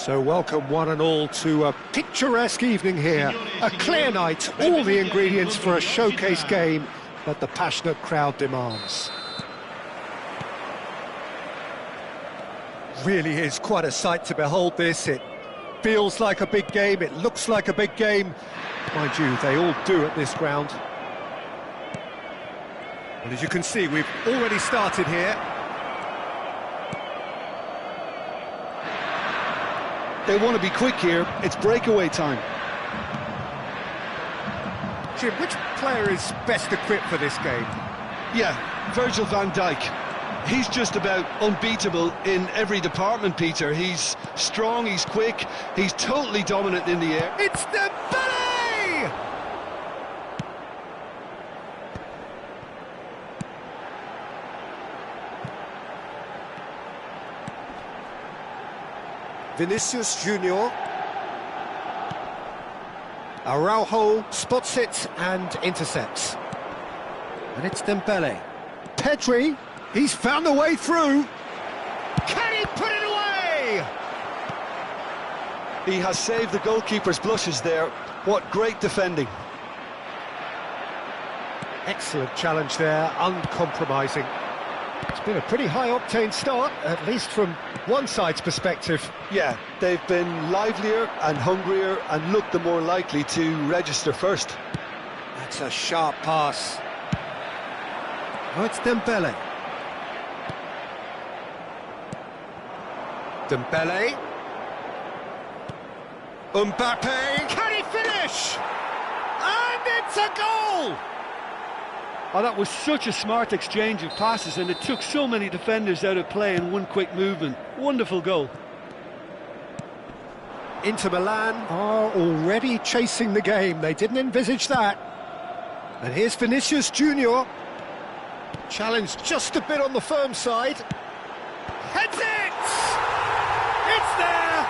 So welcome one and all to a picturesque evening here. A clear night, all the ingredients for a showcase game that the passionate crowd demands. Really is quite a sight to behold this. It feels like a big game, it looks like a big game. Mind you, they all do at this ground. And as you can see, we've already started here. They want to be quick here, it's breakaway time. Jim, which player is best equipped for this game? Yeah, Virgil van Dijk. He's just about unbeatable in every department, Peter. He's strong, he's quick, he's totally dominant in the air. It's Dembele! Vinicius Junior. Araujo spots it and intercepts. And it's Dembele. Pedri, he's found a way through. Can he put it away? He has saved the goalkeeper's blushes there. What great defending. Excellent challenge there, uncompromising. It's been a pretty high-octane start, at least from one side's perspective. Yeah, they've been livelier and hungrier and looked the more likely to register first. That's a sharp pass. Oh, it's Dembele. Dembele. Mbappe. Can he finish? And it's a goal! Oh, that was such a smart exchange of passes, and it took so many defenders out of play in one quick movement. Wonderful goal. Inter Milan are already chasing the game. They didn't envisage that. And here's Vinicius Junior. Challenged just a bit on the firm side. Heads it! It's there!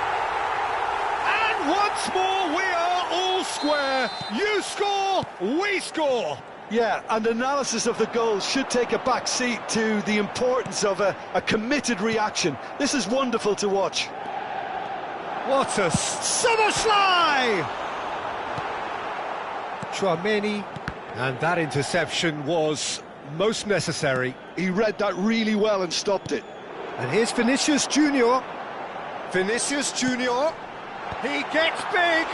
And once more we are all square. You score, we score. Yeah, and analysis of the goal should take a back seat to the importance of a committed reaction. This is wonderful to watch. What a Soboslai! Tchouameni, and that interception was most necessary. He read that really well and stopped it. And here's Vinicius Junior. Vinicius Junior. He gets big.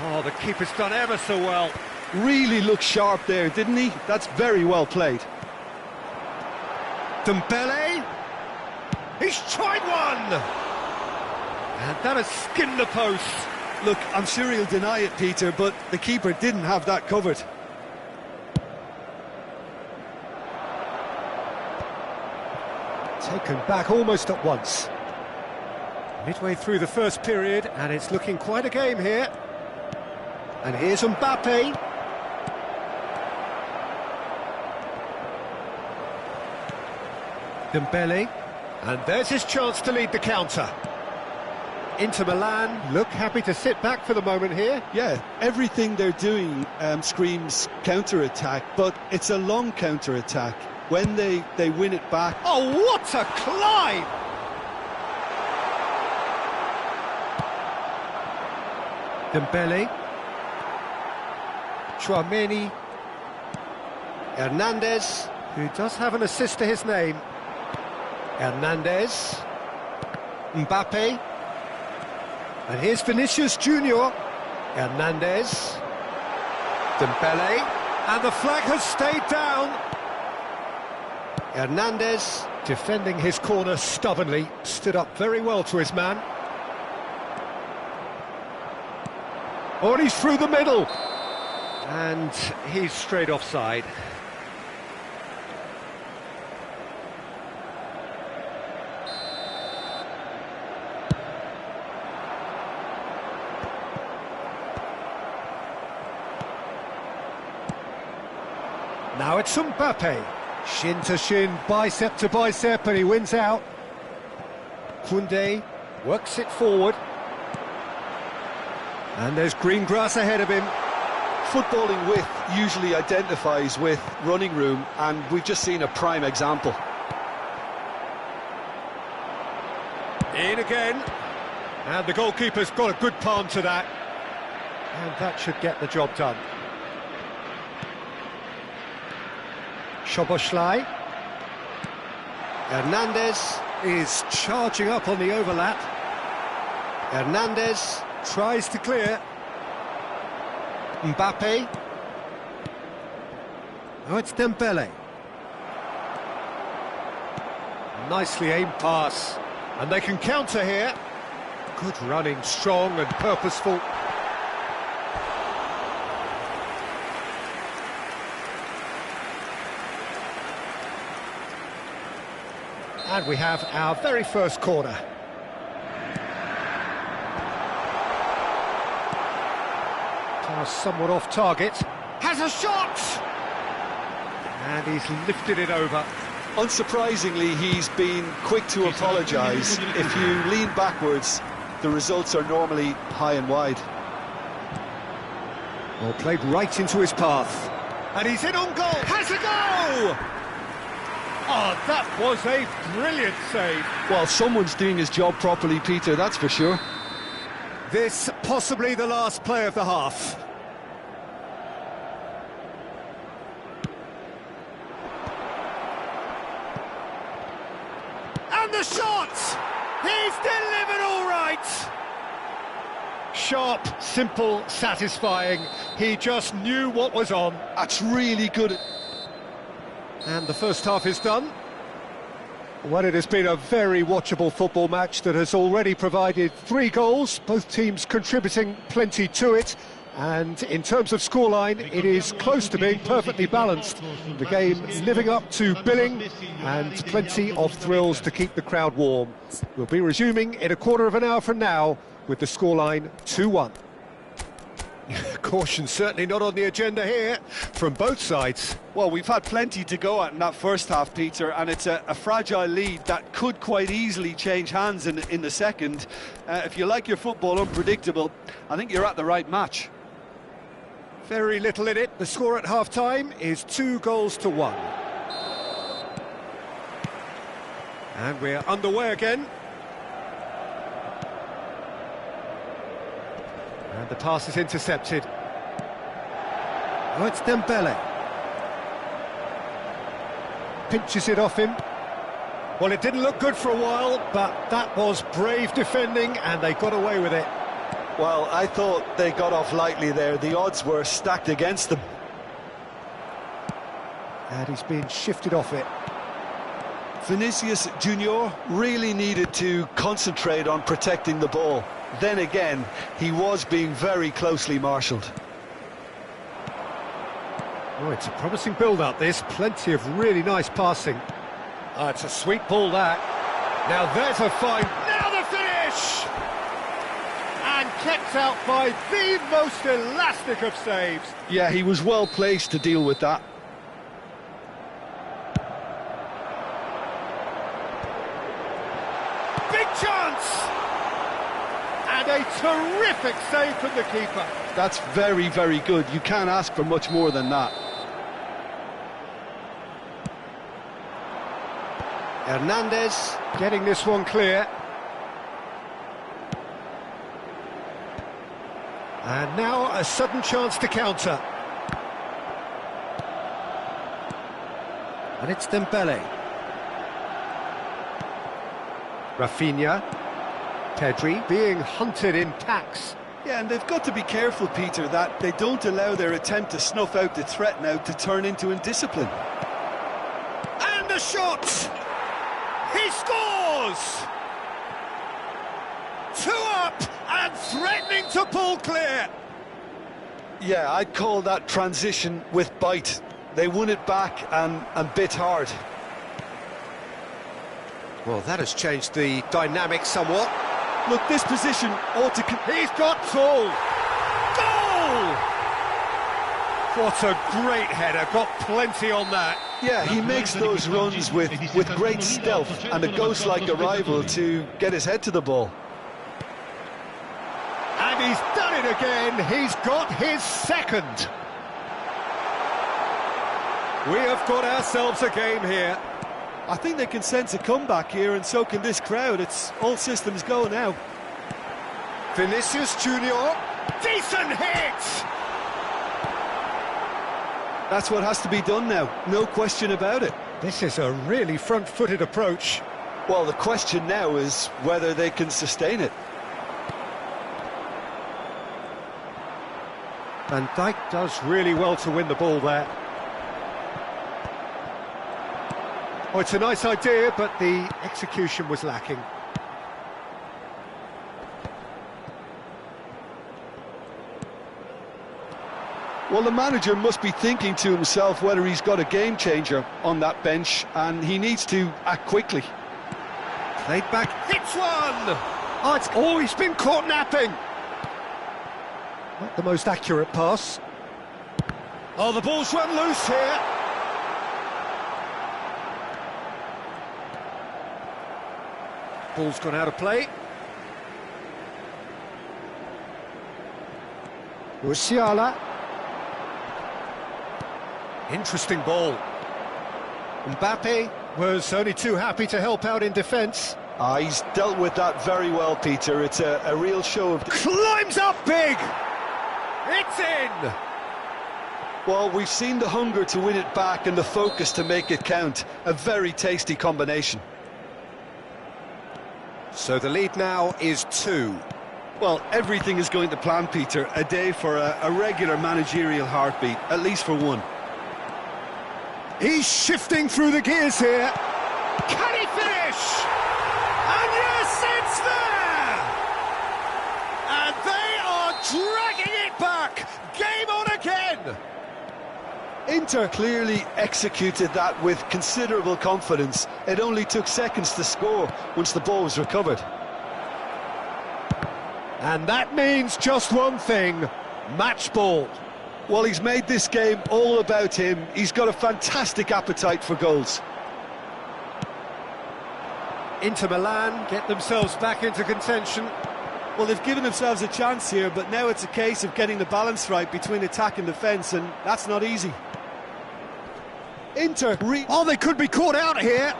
Oh, the keeper's done ever so well. Really looked sharp there, didn't he? That's very well played. Dembele. He's tried one. And that has skinned the post. Look, I'm sure he'll deny it, Peter, but the keeper didn't have that covered. Taken back almost at once. Midway through the first period, and it's looking quite a game here. And here's Mbappe. Dembele, and there's his chance to lead the counter. Inter Milan look happy to sit back for the moment here. Yeah, everything they're doing screams counter-attack, but it's a long counter-attack. When they win it back... Oh, what a climb! Dembele. Tchouameni. Hernandez, who does have an assist to his name. Hernandez. Mbappe. And here's Vinicius Junior. Hernandez. Dembele. And the flag has stayed down. Hernandez, defending his corner stubbornly, stood up very well to his man. Oh, and he's through the middle. And he's straight offside. Now it's Mbappe. Shin to shin, bicep to bicep, and he wins out. Koundé works it forward. And there's green grass ahead of him. Footballing width usually identifies with running room, and we've just seen a prime example. In again. And the goalkeeper's got a good palm to that. And that should get the job done. Szoboszlai. Hernandez is charging up on the overlap. Hernandez tries to clear. Mbappe. Oh, it's Dembele. Nicely aimed pass. And they can counter here. Good running, strong and purposeful. And we have our very first corner. Pass somewhat off target. Has a shot! And he's lifted it over. Unsurprisingly, he's been quick to apologise. If you lean backwards, the results are normally high and wide. Well, played right into his path. And he's in on goal! Has a go! Oh, that was a brilliant save. Well, someone's doing his job properly, Peter, that's for sure. This possibly the last play of the half. And the shot! He's delivered all right! Sharp, simple, satisfying. He just knew what was on. That's really good. And the first half is done. Well, it has been a very watchable football match that has already provided 3 goals, both teams contributing plenty to it. And in terms of scoreline, it is close to being perfectly balanced. The game living up to billing and plenty of thrills to keep the crowd warm. We'll be resuming in a quarter of an hour from now with the scoreline 2-1. Caution certainly not on the agenda here from both sides. Well, we've had plenty to go at in that first half, Peter, and it's a fragile lead that could quite easily change hands in the second. If you like your football unpredictable, I think you're at the right match. Very little in it. The score at half-time is 2-1. And we're underway again. And the pass is intercepted. Oh, it's Dembele. Pinches it off him. Well, it didn't look good for a while, but that was brave defending, and they got away with it. Well, I thought they got off lightly there. The odds were stacked against them. And he's being shifted off it. Vinicius Junior really needed to concentrate on protecting the ball. Then again, he was being very closely marshalled. Oh, it's a promising build-up, this. Plenty of really nice passing. It's a sweet ball, that. Now there's a fine... Now the finish! And kept out by the most elastic of saves. Yeah, he was well placed to deal with that. Big chance! And a terrific save from the keeper. That's very, very good. You can't ask for much more than that. Hernandez getting this one clear. And now a sudden chance to counter. And it's Dembele. Rafinha. Pedri being hunted in packs. Yeah, and they've got to be careful, Peter, that they don't allow their attempt to snuff out the threat now to turn into indiscipline. And the shot! He scores! 2 up and threatening to pull clear. Yeah, I'd call that transition with bite. They won it back and bit hard. Well, that has changed the dynamic somewhat. Look, this position ought to... He's got full! Goal! What a great header, got plenty on that. Yeah, he makes those runs with great stealth and a ghost-like arrival to get his head to the ball. And he's done it again, he's got his second. We have got ourselves a game here. I think they can sense a comeback here, and so can this crowd. It's all systems go now. Vinicius Junior, decent hit! That's what has to be done now, no question about it. This is a really front-footed approach. Well, the question now is whether they can sustain it. Van Dijk does really well to win the ball there. Oh, it's a nice idea, but the execution was lacking. Well, the manager must be thinking to himself whether he's got a game changer on that bench, and he needs to act quickly. Played back, hits one! Oh, it's always been caught napping. Not the most accurate pass. Oh, the ball's run loose here. Ball's gone out of play. Musiala. Interesting ball. Mbappe was only too happy to help out in defence. He's dealt with that very well, Peter. It's a real show of... Climbs up big! It's in! Well, we've seen the hunger to win it back and the focus to make it count. A very tasty combination. So the lead now is 2. Well, everything is going to plan, Peter. A day for a regular managerial heartbeat, at least for one. He's shifting through the gears here. Can he finish? And yes, it's there! And they are dragging it back. Game on again. Inter clearly executed that with considerable confidence. It only took seconds to score once the ball was recovered. And that means just one thing, match ball. Well, he's made this game all about him. He's got a fantastic appetite for goals. Inter Milan get themselves back into contention. Well, they've given themselves a chance here, but now it's a case of getting the balance right between attack and defence, and that's not easy. Oh, they could be caught out here.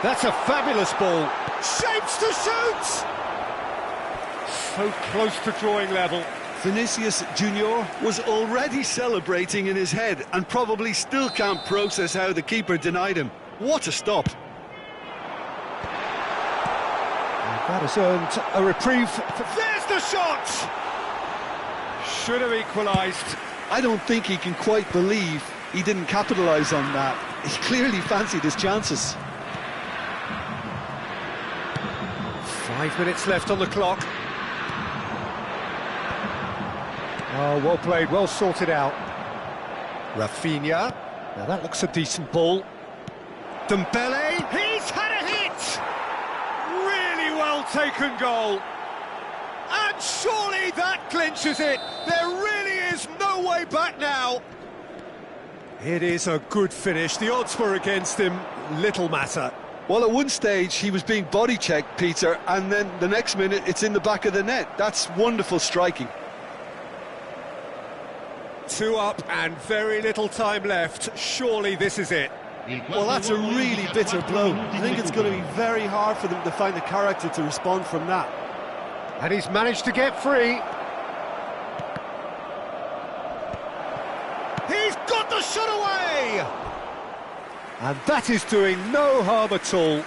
That's a fabulous ball. Shapes to shoot! So close to drawing level. Vinicius Junior was already celebrating in his head and probably still can't process how the keeper denied him. What a stop. That has earned a reprieve. There's the shot! Should have equalised. I don't think he can quite believe he didn't capitalise on that. He clearly fancied his chances. 5 minutes left on the clock. Oh, well played, well sorted out. Rafinha. Now that looks a decent ball. Dembele. He's had a hit! Really well taken goal. And surely that clinches it. There really is no way back now. It is a good finish. The odds were against him. Little matter. Well, at one stage he was being body checked, Peter, and then the next minute it's in the back of the net. That's wonderful striking. 2 up and very little time left. Surely this is it. Well, that's a really bitter blow. I think it's going to be very hard for them to find the character to respond from that. And he's managed to get free. He's got the shot away! And that is doing no harm at all.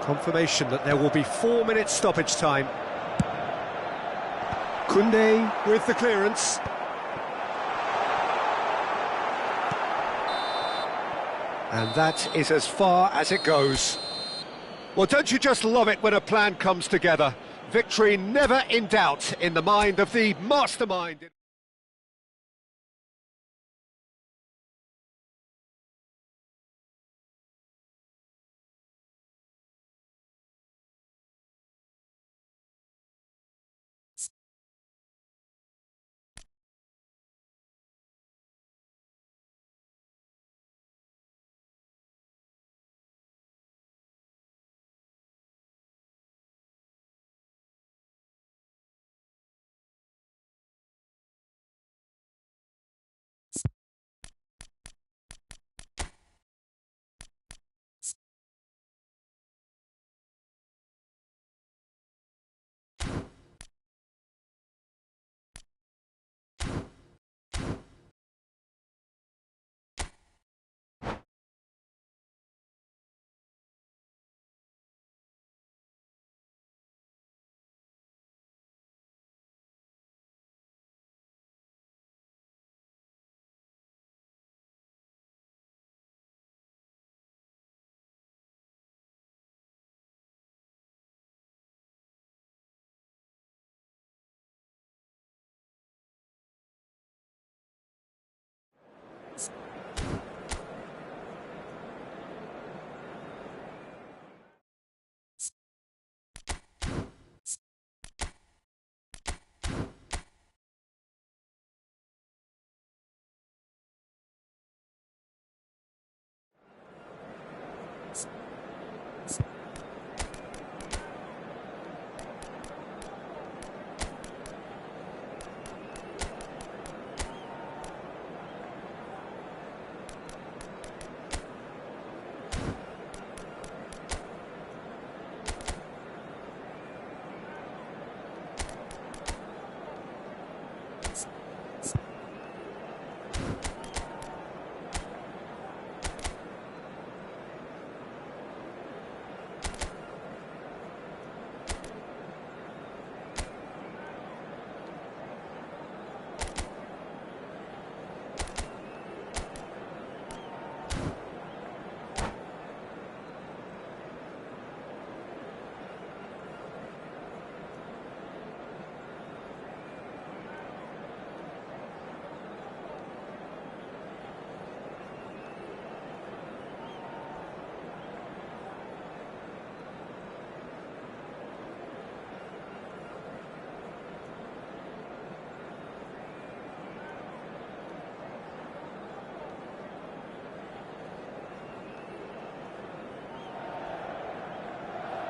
Confirmation that there will be 4 minutes stoppage time. Koundé with the clearance. And that is as far as it goes. Well, don't you just love it when a plan comes together? Victory never in doubt in the mind of the mastermind.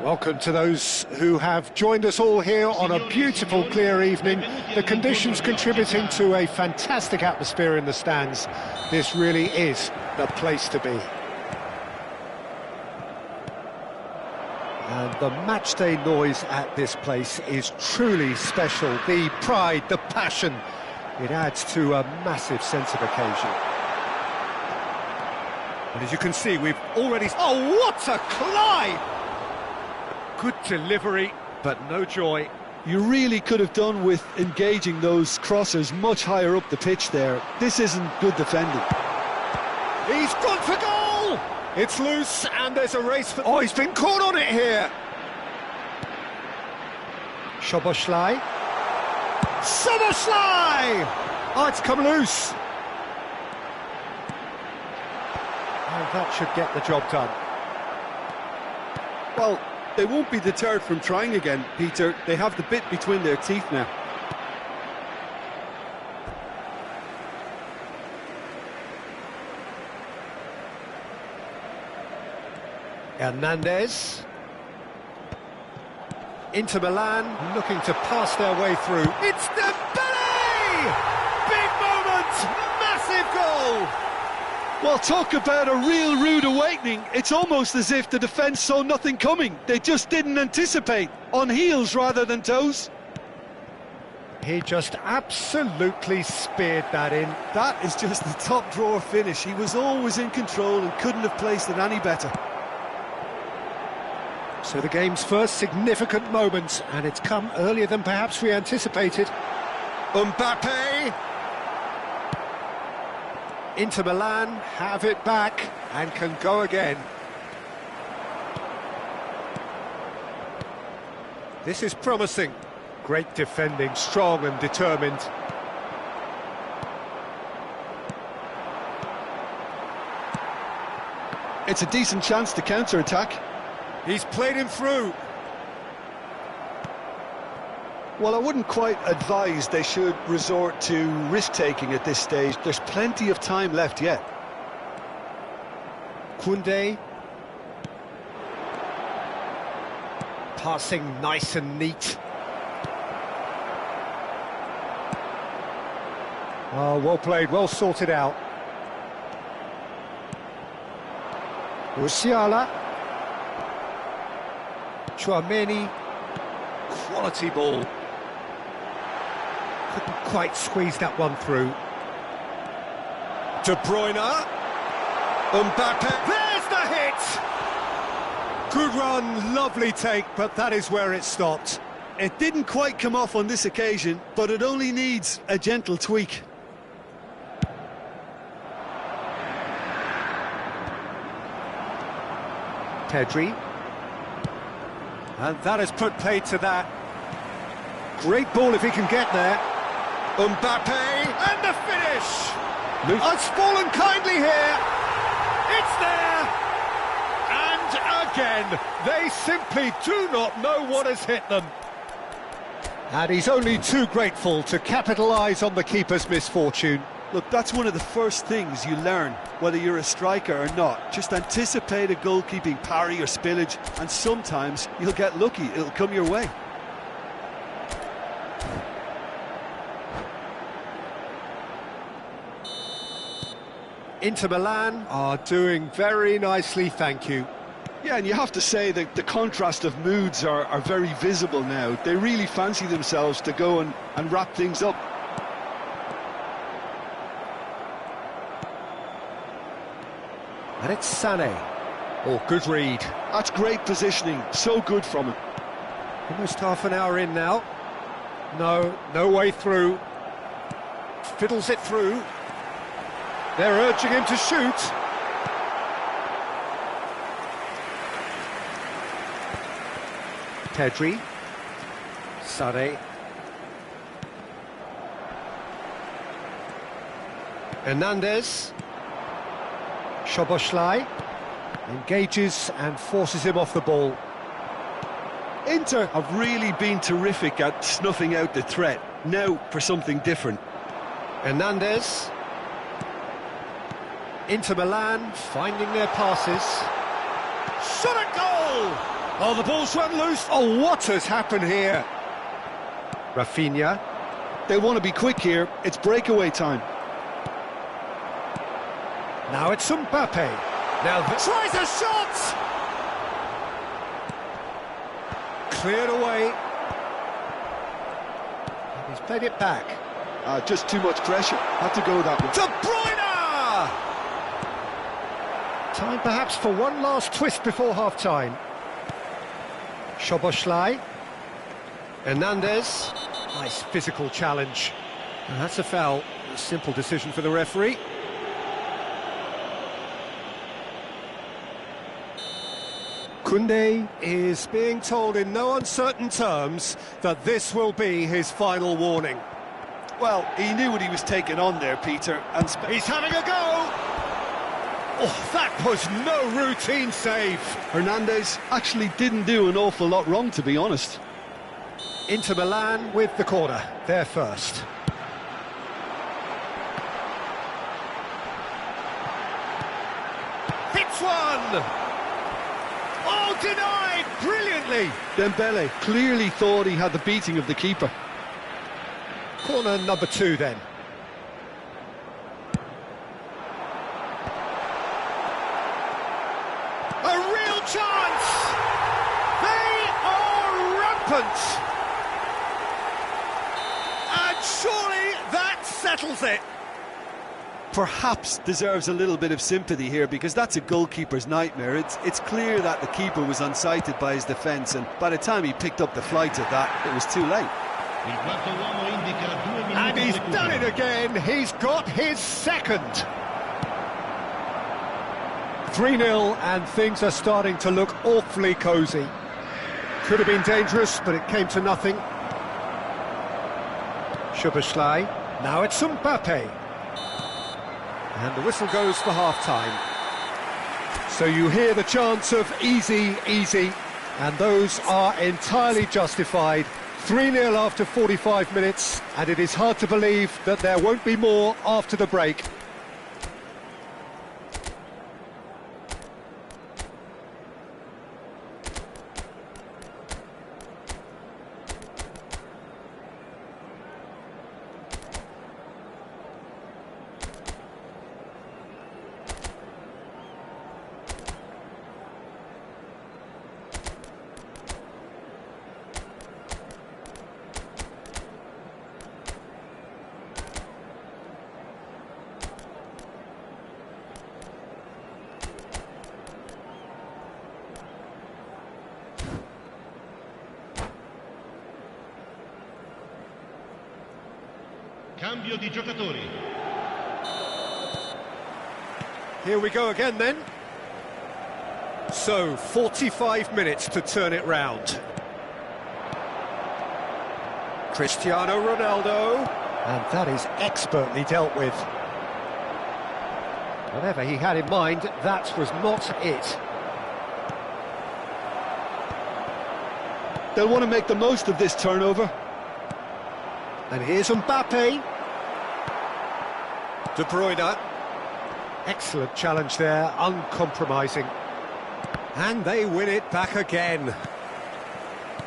Welcome to those who have joined us all here on a beautiful, clear evening. The conditions contributing to a fantastic atmosphere in the stands. This really is the place to be. And the matchday noise at this place is truly special. The pride, the passion, it adds to a massive sense of occasion. And as you can see, we've already... Oh, what a climb! Good delivery, but no joy. You really could have done with engaging those crossers much higher up the pitch there. This isn't good defending. He's gone for goal! It's loose, and there's a race for... Oh, he's been caught on it here! Szoboszlai. Szoboszlai! Oh, it's come loose. And that should get the job done. Well, they won't be deterred from trying again, Peter. They have the bit between their teeth now. Hernandez. Inter Milan looking to pass their way through. It's Dembele! Big moment! Massive goal! Well, talk about a real rude awakening. It's almost as if the defence saw nothing coming. They just didn't anticipate. On heels rather than toes. He just absolutely speared that in. That is just the top drawer finish. He was always in control and couldn't have placed it any better. So the game's first significant moment, and it's come earlier than perhaps we anticipated. Mbappe! Inter Milan have it back and can go again. This is promising. Great defending, strong and determined. It's a decent chance to counter-attack. He's played him through. Well, I wouldn't quite advise they should resort to risk-taking at this stage. There's plenty of time left yet. Koundé. Passing nice and neat. Oh, well played, well sorted out. Musiala. Chouameni. Quality ball. Couldn't quite squeeze that one through. De Bruyne. Mbappe. There's the hit! Good run, lovely take, but that is where it stopped. It didn't quite come off on this occasion, but it only needs a gentle tweak. Pedri. And that has put paid to that. Great ball if he can get there. Mbappe, and the finish! It's fallen kindly here. It's there! And again, they simply do not know what has hit them. And he's only too grateful to capitalise on the keeper's misfortune. Look, that's one of the first things you learn, whether you're a striker or not. Just anticipate a goalkeeping parry or spillage, and sometimes you'll get lucky, it'll come your way. Inter Milan are doing very nicely, thank you. Yeah, and you have to say that the contrast of moods are very visible now. They really fancy themselves to go and wrap things up. And it's Sané. Oh, good read. That's great positioning, so good from him. Almost half an hour in now. No way through. Fiddles it through. They're urging him to shoot. Pedri. Sané. Hernandez. Szoboszlai engages and forces him off the ball. Inter have really been terrific at snuffing out the threat. Now for something different. Hernandez. Inter Milan finding their passes. Shot at goal! Oh, the ball's run loose. Oh, what has happened here? Rafinha. They want to be quick here. It's breakaway time. Now it's Mbappe. Now tries a shot! Cleared away. He's played it back. Just too much pressure. Had to go that way. De Bruyne! Time perhaps for one last twist before half-time. Szoboszlai. Hernandez. Nice physical challenge. And that's a foul. A simple decision for the referee. Koundé is being told in no uncertain terms that this will be his final warning. Well, he knew what he was taking on there, Peter, and he's having a go! Oh, that was no routine save. Hernandez actually didn't do an awful lot wrong, to be honest. Inter Milan with the corner, they're first. Hits one! Oh, denied brilliantly! Dembele clearly thought he had the beating of the keeper. Corner number 2 then. A real chance! They are rampant! And surely that settles it! Perhaps deserves a little bit of sympathy here, because that's a goalkeeper's nightmare. It's clear that the keeper was unsighted by his defence, and by the time he picked up the flight of that, it was too late. And he's done it again. He's got his second. 3-0, and things are starting to look awfully cosy. Could have been dangerous, but it came to nothing. Szoboszlai. Now it's Mbappe. And the whistle goes for half-time. So you hear the chants of easy, easy, and those are entirely justified. 3-0 after 45 minutes, and it is hard to believe that there won't be more after the break. Cambio di giocatori. Here we go again then. So, 45 minutes to turn it round. Cristiano Ronaldo. And that is expertly dealt with. Whatever he had in mind, that was not it. They'll want to make the most of this turnover. And here's Mbappe. De Bruyne. Excellent challenge there, uncompromising. And they win it back again.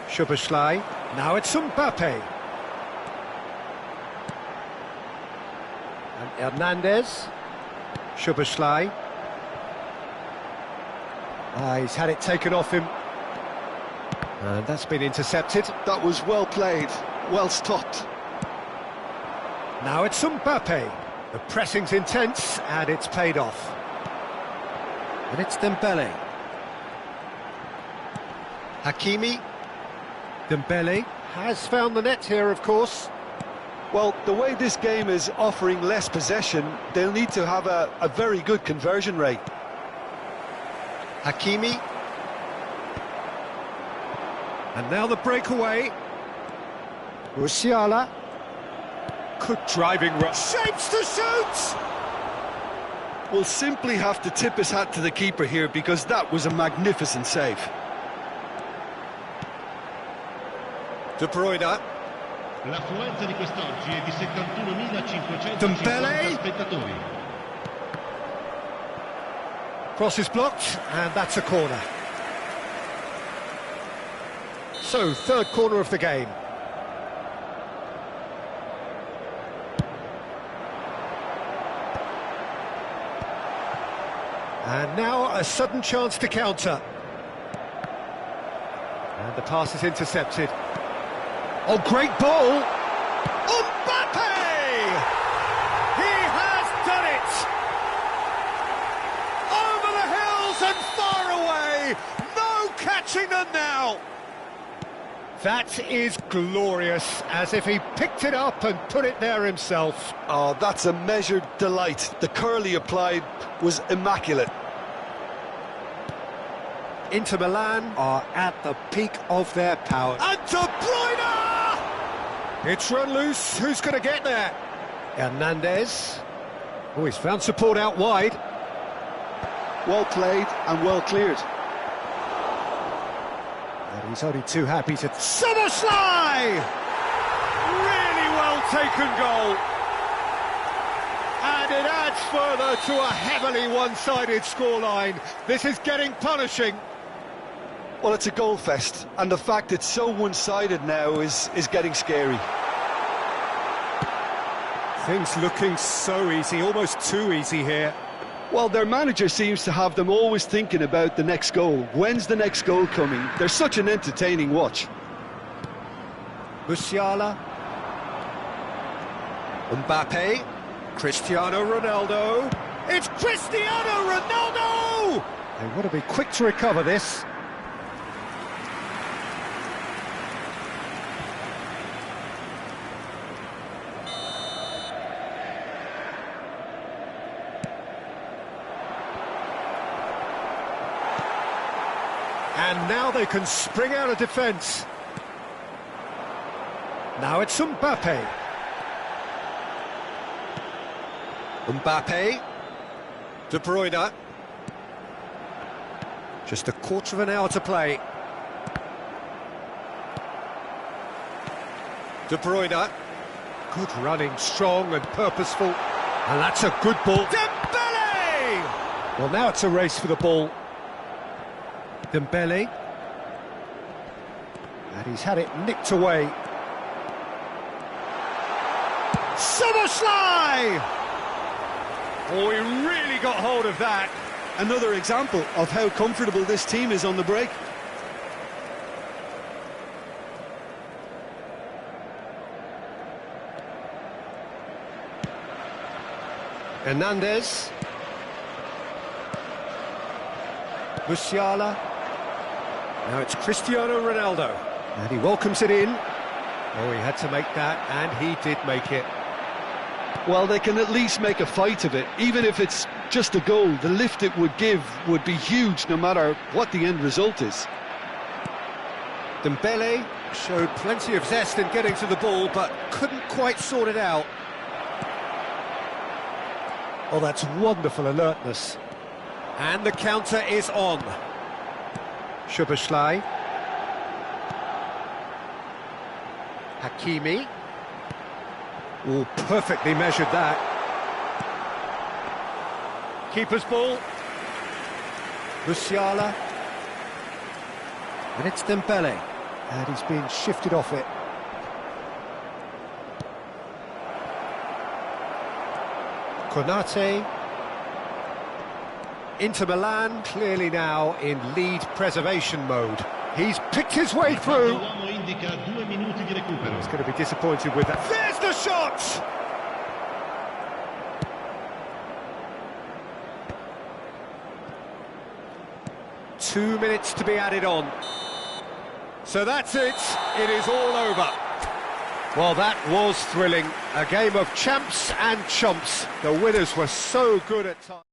Szoboszlai. Now it's Mbappe. And Hernandez. Szoboszlai. He's had it taken off him. And that's been intercepted. That was well played, well stopped. Now it's Mbappe. The pressing's intense, and it's paid off. And it's Dembele. Hakimi. Dembele has found the net here, of course. Well, the way this game is offering less possession, they'll need to have a very good conversion rate. Hakimi. And now the breakaway. Musiala. Good driving run. Shapes to shoot! We'll simply have to tip his hat to the keeper here, because that was a magnificent save. De Bruyne. L'affluenza di quest'oggi è di 71.550 Dembele. spettatori. Cross is blocked, and that's a corner. So, third corner of the game. And now a sudden chance to counter. And the pass is intercepted. Oh, great ball! Mbappe! He has done it! Over the hills and far away! No catching them now! That is glorious, as if he picked it up and put it there himself. Oh, that's a measured delight. The curl he applied was immaculate. Inter Milan are at the peak of their power. And De Bruyne! It's run loose. Who's going to get there? Hernandez. Oh, he's found support out wide. Well played and well cleared. And he's only too happy to... Szoboszlai! Really well taken goal. And it adds further to a heavily one-sided scoreline. This is getting punishing. Well, it's a goal fest, and the fact it's so one-sided now is getting scary. Things looking so easy, almost too easy here. Well, their manager seems to have them always thinking about the next goal. When's the next goal coming? They're such an entertaining watch. Musiala. Mbappe. Cristiano Ronaldo. It's Cristiano Ronaldo! They want to be quick to recover this. And now they can spring out of defence. Now it's Mbappe. Mbappe. De Bruyne. Just a quarter of an hour to play. De Bruyne. Good running, strong and purposeful. And that's a good ball. Dembele! Well, now it's a race for the ball. Dembele. And he's had it nicked away. Szoboszlai! Oh, he really got hold of that. Another example of how comfortable this team is on the break. Hernandez. Musiala. Now it's Cristiano Ronaldo. And he welcomes it in. Oh, he had to make that, and he did make it. Well, they can at least make a fight of it. Even if it's just a goal, the lift it would give would be huge no matter what the end result is. Dembele showed plenty of zest in getting to the ball, but couldn't quite sort it out. Oh, that's wonderful alertness. And the counter is on. Szoboszlai. Hakimi. Oh, perfectly measured that. Keeper's ball. Musiala. And it's Dembele. And he's being shifted off it. Konate. Inter Milan clearly now in lead preservation mode. He's picked his way through. He's going to be disappointed with that. There's the shot! Two minutes to be added on. So that's it. It is all over. Well, that was thrilling. A game of champs and chumps. The winners were so good at times.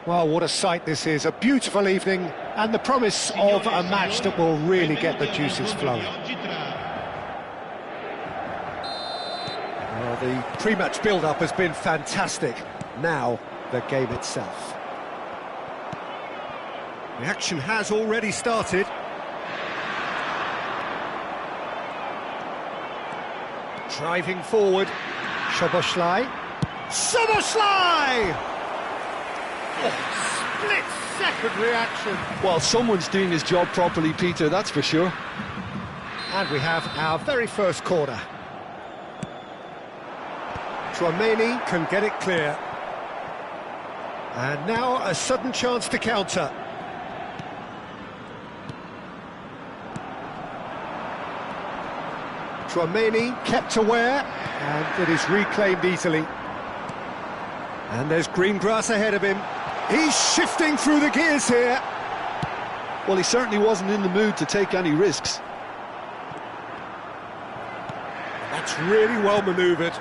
Well, what a sight this is, a beautiful evening, and the promise of a match that will really get the juices flowing. Well, the pre-match build-up has been fantastic. Now, the game itself. The action has already started. Driving forward, Szoboszlai. Szoboszlai! Oh, split-second reaction. Well, someone's doing his job properly, Peter, that's for sure. And we have our very first corner. Tchouaméni can get it clear. And now a sudden chance to counter. Tchouaméni kept aware, and it is reclaimed easily. And there's green grass ahead of him. He's shifting through the gears here. Well, he certainly wasn't in the mood to take any risks. That's really well manoeuvred.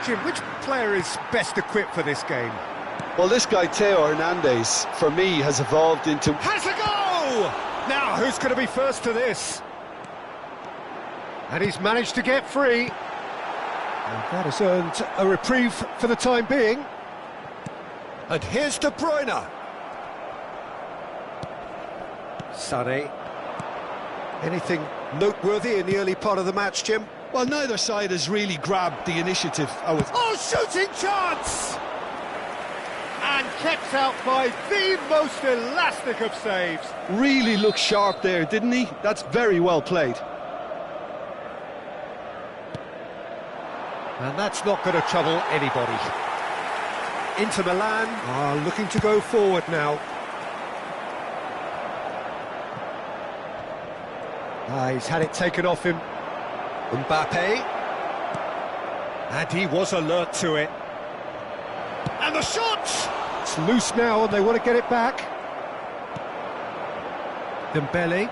Jim, which player is best equipped for this game? Well, this guy, Theo Hernandez, for me, has evolved into... Has a goal! Now, who's going to be first to this? And he's managed to get free. And that has earned a reprieve for the time being. And here's De Bruyne. Sané. Anything noteworthy in the early part of the match, Jim? Well, neither side has really grabbed the initiative. Oh, shooting chance! And kept out by the most elastic of saves. Really looked sharp there, didn't he? That's very well played. And that's not going to trouble anybody. Inter Milan are looking to go forward now. He's had it taken off him. Mbappe. And he was alert to it. And the shot! It's loose now and they want to get it back. Dembele.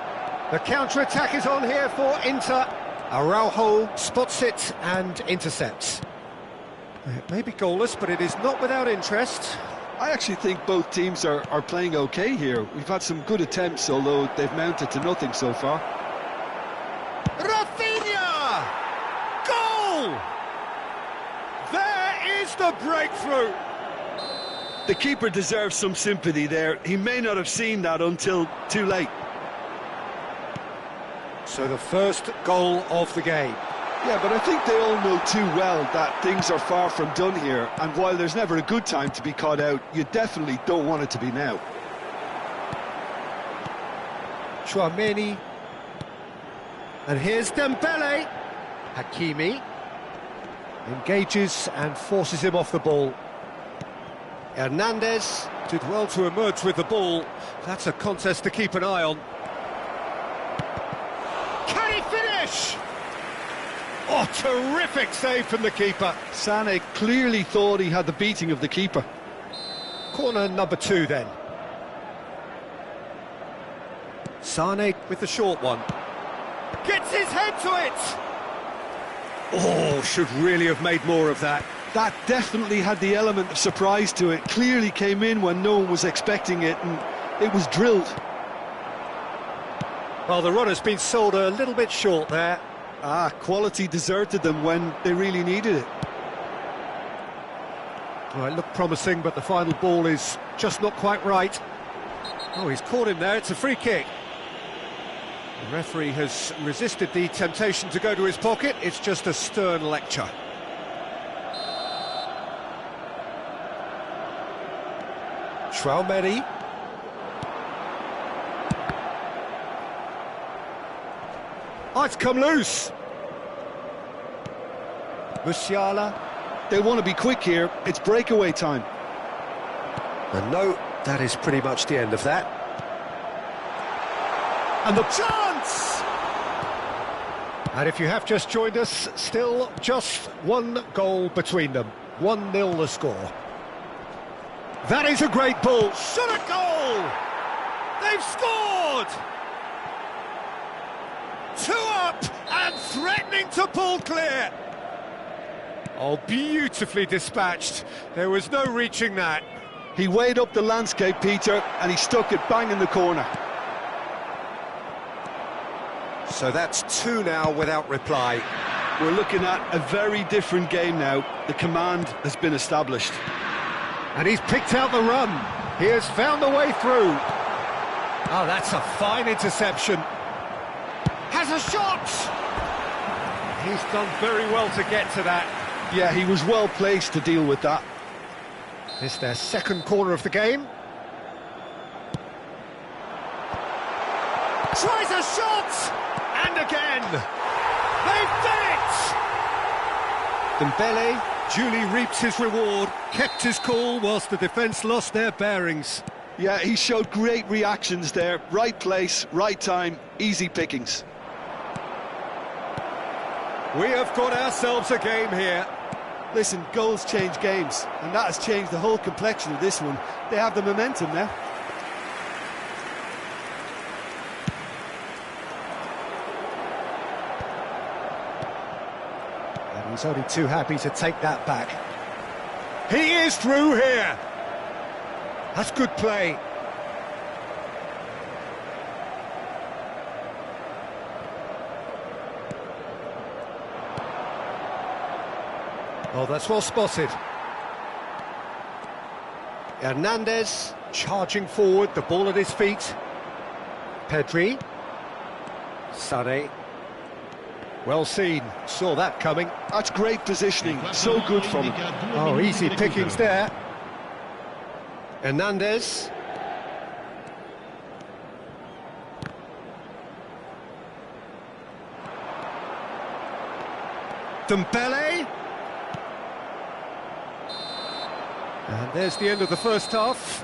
The counter-attack is on here for Inter. Araujo spots it and intercepts. It may be goalless, but it is not without interest. I actually think both teams are playing okay here. We've had some good attempts, although they've mounted to nothing so far. Rafinha! Goal! There is the breakthrough! The keeper deserves some sympathy there. He may not have seen that until too late. So the first goal of the game. Yeah, but I think they all know too well that things are far from done here, and while there's never a good time to be caught out, you definitely don't want it to be now. Tchouaméni. And here's Dembele. Hakimi engages and forces him off the ball. Hernandez did well to emerge with the ball. That's a contest to keep an eye on. Can he finish? Oh, terrific save from the keeper. Sané clearly thought he had the beating of the keeper. Corner number 2 then. Sané with the short one. Gets his head to it! Oh, should really have made more of that. That definitely had the element of surprise to it. Clearly came in when no one was expecting it, and it was drilled. Well, the run has been sold a little bit short there. Quality deserted them when they really needed it. Well, it looked promising, but the final ball is just not quite right. Oh, he's caught him there. It's a free kick. The referee has resisted the temptation to go to his pocket. It's just a stern lecture. Tchouaméni. Oh, it's come loose. Musiala. They want to be quick here. It's breakaway time. And no, that is pretty much the end of that. And the chance! And if you have just joined us, still just one goal between them. 1-0 the score. That is a great ball. Shot a goal! They've scored! 2 up and threatening to pull clear. Oh, beautifully dispatched. There was no reaching that. He weighed up the landscape, Peter, and he stuck it bang in the corner. So that's 2 now without reply. We're looking at a very different game now. The command has been established. And he's picked out the run. He has found a way through. Oh, that's a fine interception. Has a shot! He's done very well to get to that. Yeah, he was well placed to deal with that. It's their second corner of the game. Tries a shot! And again! They've done it! Dembele duly reaps his reward, kept his cool whilst the defence lost their bearings. Yeah, he showed great reactions there. Right place, right time, easy pickings. We have got ourselves a game here. Listen, goals change games, and that has changed the whole complexion of this one. They have the momentum now. And he's only too happy to take that back. He is through here. That's good play. Oh, that's well spotted. Hernandez charging forward, the ball at his feet. Pedri. Sané. Well seen, saw that coming. That's great positioning, so good from him. Oh, easy pickings there. Hernandez. Dembele. And there's the end of the first half.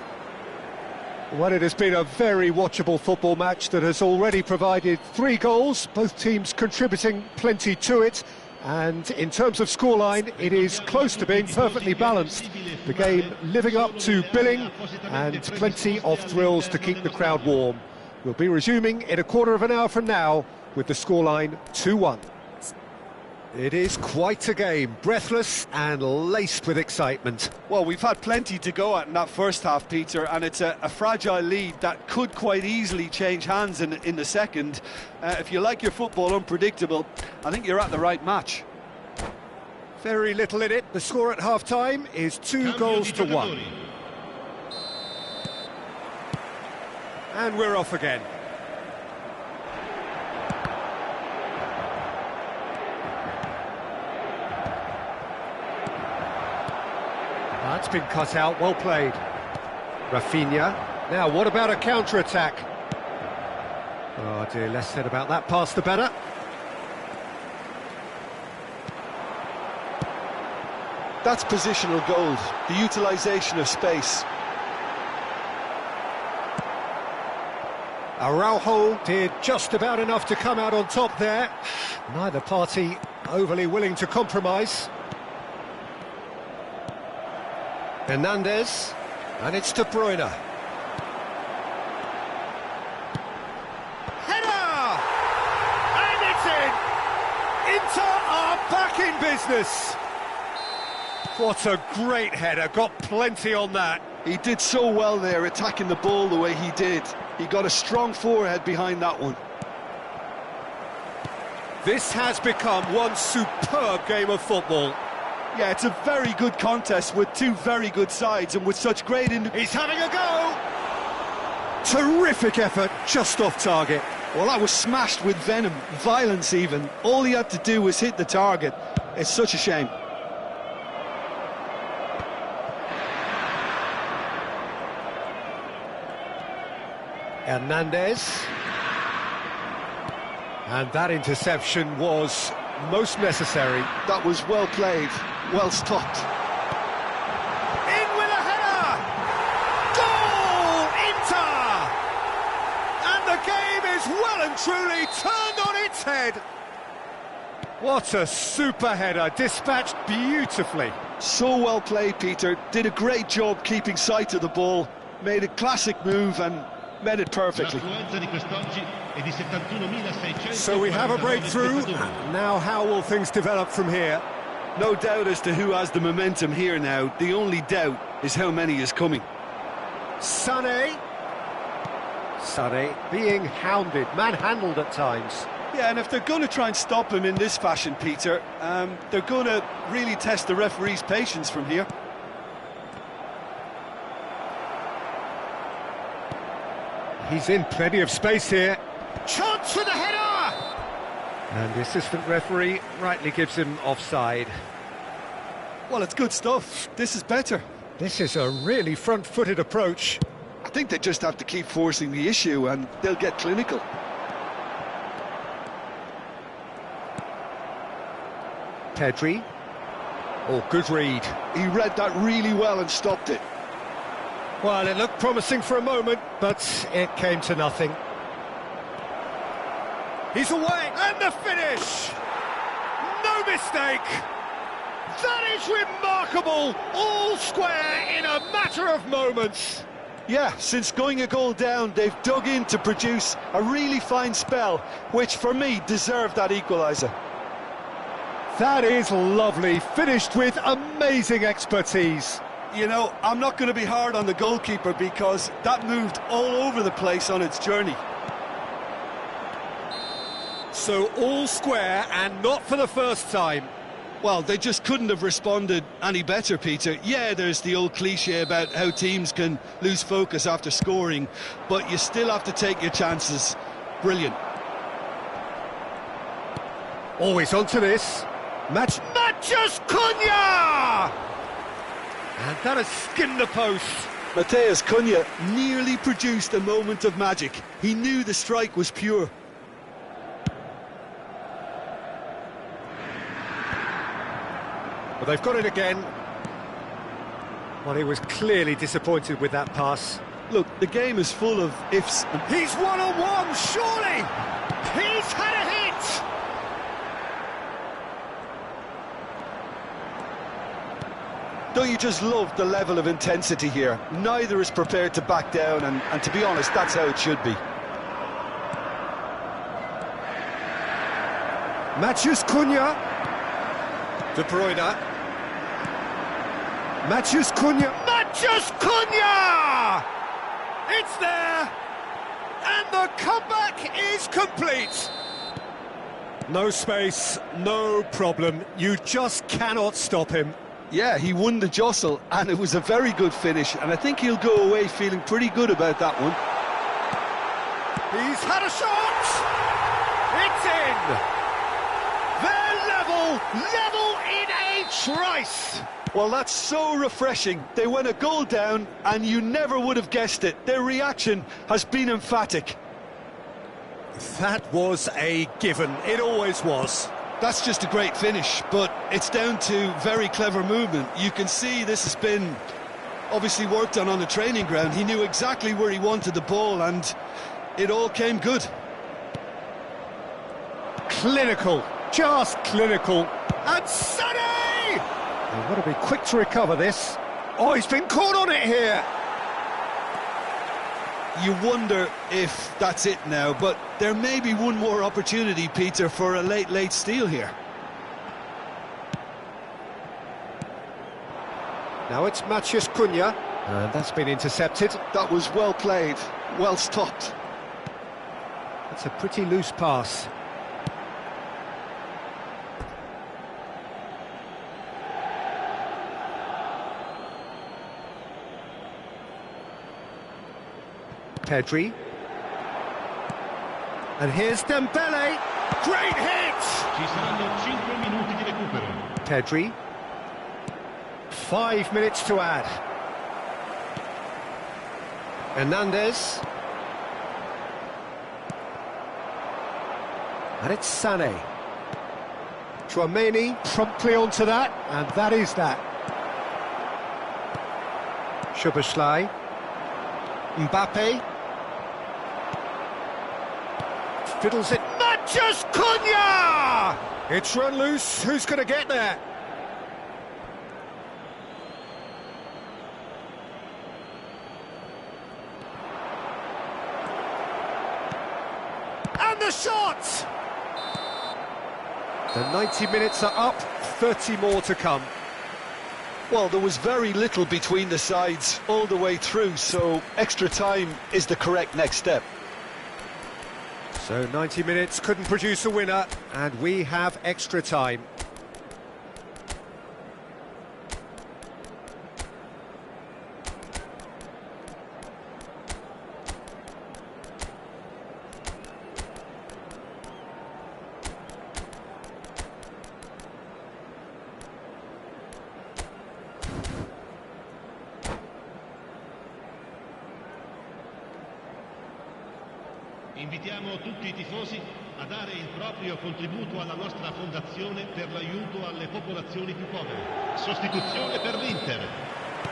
Well, it has been a very watchable football match that has already provided 3 goals, both teams contributing plenty to it. And in terms of scoreline, it is close to being perfectly balanced. The game living up to billing and plenty of thrills to keep the crowd warm. We'll be resuming in a quarter of an hour from now with the scoreline 2-1. It is quite a game, breathless and laced with excitement. Well, we've had plenty to go at in that first half, Peter, and it's a fragile lead that could quite easily change hands in the second. If you like your football unpredictable, I think you're at the right match. Very little in it. The score at half-time is 2 goals to 1. And we're off again. That's been cut out, well played. Rafinha. Now, what about a counter-attack? Oh dear, less said about that pass the better. That's positional gold, the utilisation of space. Araujo did just about enough to come out on top there. Neither party overly willing to compromise. Hernandez, and it's De Bruyne. Header! And it's in! Inter are back in business! What a great header, got plenty on that. He did so well there, attacking the ball the way he did. He got a strong forehead behind that one. This has become one superb game of football. Yeah, it's a very good contest with 2 very good sides and with such great... He's having a go! Terrific effort, just off target. Well, that was smashed with venom, violence even. All he had to do was hit the target. It's such a shame. Hernandez. And that interception was most necessary. That was well played, well stopped. In with a header! Goal! Inter! And the game is well and truly turned on its head. What a super header, dispatched beautifully. So well played, Peter. Did a great job keeping sight of the ball. Made a classic move and met it perfectly. So we have a breakthrough. Now how will things develop from here? No doubt as to who has the momentum here now. The only doubt is how many is coming. Sané. Sané being hounded, manhandled at times. Yeah, and if they're going to try and stop him in this fashion, Peter, they're going to really test the referee's patience from here. He's in plenty of space here. Chance for the header! And the assistant referee rightly gives him offside. Well, it's good stuff. This is better. This is a really front-footed approach. I think they just have to keep forcing the issue and they'll get clinical. Pedri. Oh, good read. He read that really well and stopped it. Well, it looked promising for a moment, but it came to nothing. He's away, and the finish! No mistake! That is remarkable! All square in a matter of moments! Yeah, since going a goal down, they've dug in to produce a really fine spell, which for me deserved that equaliser. That is lovely, finished with amazing expertise. You know, I'm not going to be hard on the goalkeeper because that moved all over the place on its journey. So all square, and not for the first time. Well, they just couldn't have responded any better, Peter. Yeah, there's the old cliche about how teams can lose focus after scoring, but you still have to take your chances. Brilliant. Always onto this. Mathias Cunha! And that has skinned the post. Matheus Cunha nearly produced a moment of magic. He knew the strike was pure. Well, they've got it again. Well, he was clearly disappointed with that pass. Look, the game is full of ifs. He's one-on-one, surely! He's had a hit! Don't you just love the level of intensity here? Neither is prepared to back down, and to be honest, that's how it should be. Mathias Cunha. De Bruyne. Mathias Cunha. Mathias Cunha! It's there! And the comeback is complete! No space, no problem. You just cannot stop him. Yeah, he won the jostle, and it was a very good finish, and I think he'll go away feeling pretty good about that one. He's had a shot! It's in! They're level in a trice! Well, that's so refreshing. They went a goal down, and you never would have guessed it. Their reaction has been emphatic. That was a given. It always was. That's just a great finish, but it's down to very clever movement. You can see this has been obviously worked on the training ground. He knew exactly where he wanted the ball, and it all came good. Clinical, just clinical. And Sané! They've got to be quick to recover this. Oh, he's been caught on it here. You wonder if that's it now, but there may be one more opportunity, Peter, for a late steal here. Now it's Mathias Cunha, and that's been intercepted. That was well played, well stopped. That's a pretty loose pass. Pedri. And here's Dembele. Great hit! Ci saranno 5 minuti di recupero. Pedri. 5 minutes to add. Hernandez. And it's Sané. Chouameni promptly onto that, and that is that. Szoboszlai. Mbappe. Fiddles it. Mathias Cunha! It's run loose. Who's going to get there? And the shot! The 90 minutes are up, 30 more to come. Well, there was very little between the sides all the way through, so extra time is the correct next step. So 90 minutes couldn't produce a winner, and we have extra time. Invitiamo tutti I tifosi a dare il proprio contributo alla nostra fondazione per l'aiuto alle popolazioni più povere. Sostituzione per l'Inter.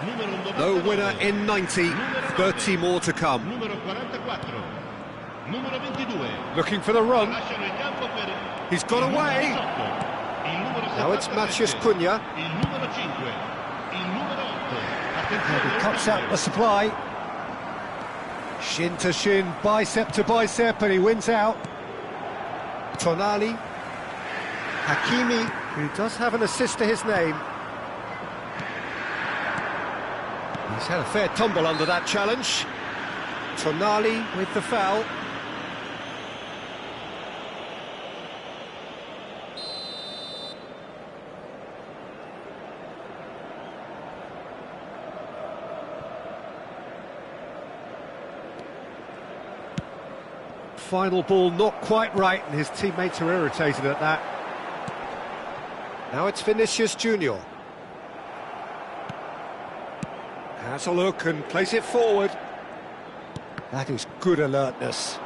Numero 99. No winner in 90, 30 more to come. Numero 44. Numero 22. Looking for the run. Lasciano il campo per He's got away. il numero 18. Now it's Maciej Cunha. Il numero 5. Il numero 8. And he Attenzione. cuts out the supply. Shin to shin, bicep to bicep, and he wins out. Tonali. Hakimi, who does have an assist to his name. He's had a fair tumble under that challenge. Tonali with the foul. Final ball not quite right, and his teammates are irritated at that. Now it's Vinicius Junior. Has a look and plays it forward. That is good alertness.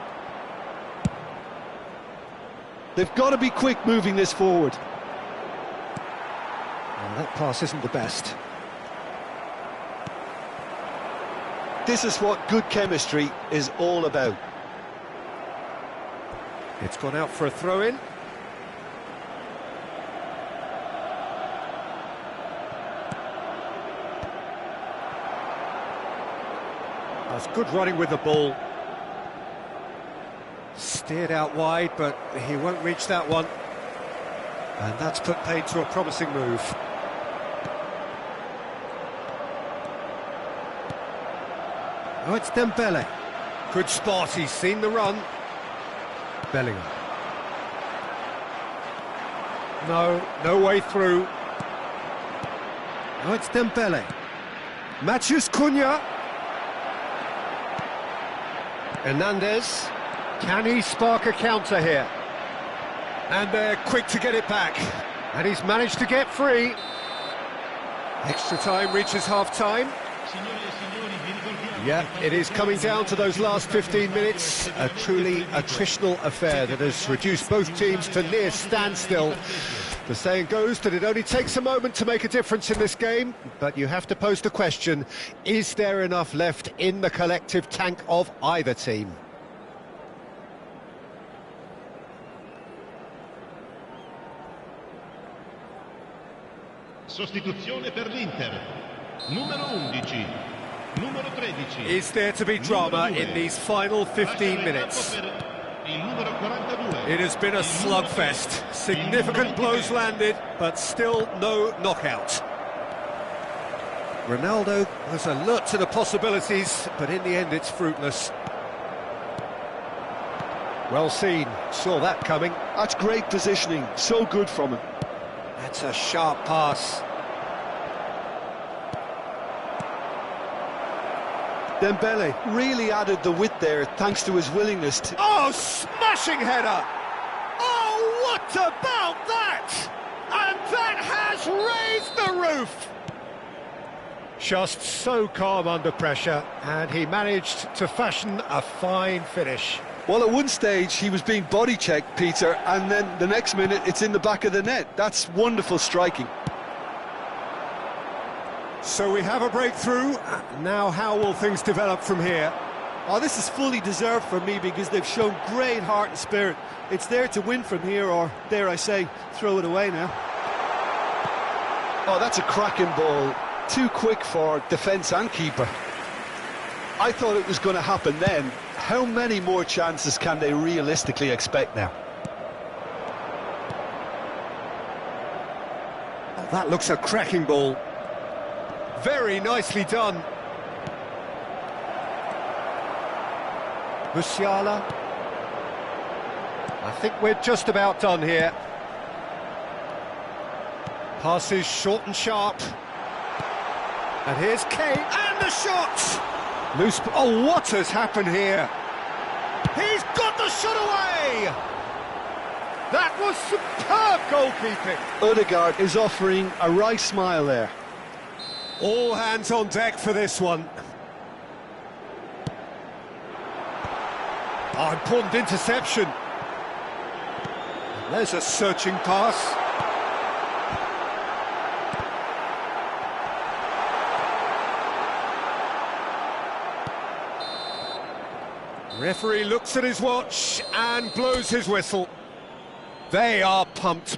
They've got to be quick moving this forward. Well, that pass isn't the best. This is what good chemistry is all about. It's gone out for a throw-in. That's good running with the ball. Steered out wide, but he won't reach that one. And that's put paid to a promising move. Oh, it's Dembele. Good spot, he's seen the run. Bellingham. No way through. Oh, it's Dembele. Maciej Cunha. Hernandez. Can he spark a counter here? And they're quick to get it back. And he's managed to get free. Extra time reaches half-time. Yeah, it is coming down to those last 15 minutes. A truly attritional affair that has reduced both teams to near standstill. The saying goes that it only takes a moment to make a difference in this game, but you have to pose the question, is there enough left in the collective tank of either team? Sostituzione per l'Inter. Numero 11. Numero 13. Is there to be drama in these final 15 minutes? It has been a slugfest. Significant blows landed, but still no knockout. Ronaldo was alert to the possibilities, but in the end it's fruitless. Well seen, saw that coming. That's great positioning, so good from him. That's a sharp pass. Dembele really added the width there thanks to his willingness to... Oh, smashing header! Oh, what about that? And that has raised the roof! Just so calm under pressure, and he managed to fashion a fine finish. Well, at one stage he was being body-checked, Peter, and then the next minute it's in the back of the net. That's wonderful striking. So we have a breakthrough. Now how will things develop from here? Oh, this is fully deserved for me because they've shown great heart and spirit. It's there to win from here, or dare I say, throw it away now. Oh, that's a cracking ball. Too quick for defence and keeper. I thought it was going to happen then. How many more chances can they realistically expect now? Oh, that looks a cracking ball. Very nicely done. Musiala. I think we're just about done here. Passes short and sharp. And here's Kane, and the shot! Loose. Oh, what has happened here? He's got the shot away! That was superb goalkeeping. Odegaard is offering a right smile there. All hands on deck for this one. Oh, important interception. There's a searching pass. Referee looks at his watch and blows his whistle. They are pumped.